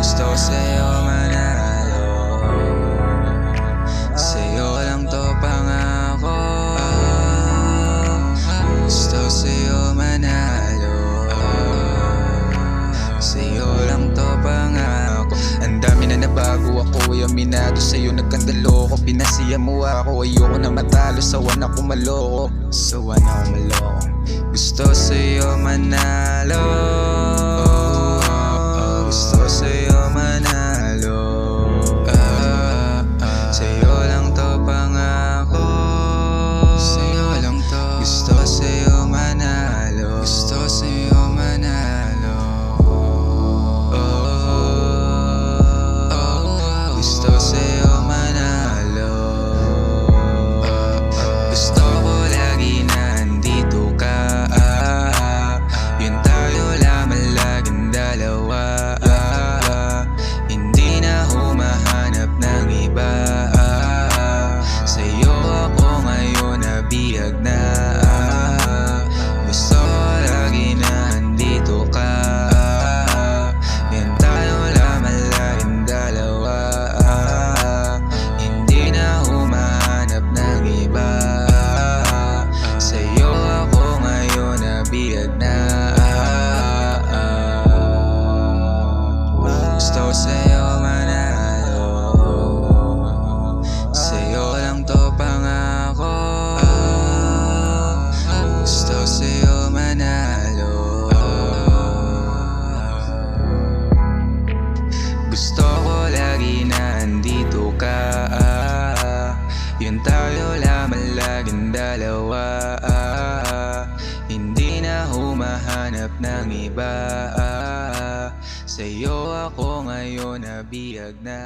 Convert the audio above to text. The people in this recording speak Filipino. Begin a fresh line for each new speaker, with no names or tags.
Gusto ko sa'yo manalo, sa'yo lang to pangako. Gusto ko sa'yo manalo, sa'yo lang to pangako. Ang dami na nabago, ako ay aminado sa'yo, nagkandalo ko. Pinasiya mo ako, ayoko na matalo. Sawan ako maloko, sawan ako maloko. Gusto ko sa'yo manalo, gusto ko sa'yo manalo, sa'yo lang to pangako. Sa'yo lang to. Gusto ko sa'yo manalo, gusto ko sa'yo manalo. Gusto ko sa'yo manalo. Gusto ko lagi nandito ka, yun tayo lamang laging dalawa. Hindi na humahanap ng iba. Sa'yo ako ngayon nabihag na. Gusto ko lagi nandito ka, yun tayo lamang laging dalawa. Hindi na humahanap ng iba. Sa'yo ako ngayon nabihag na. Gusto ko sa'yo manalo, sa'yo lang to pangako. Gusto ko sa'yo manalo, gusto ko lagi nandito ka, yun tayo lamang laging dalawa. Hindi na humahanap ng iba. Sa'yo ako ngayon nabihag na.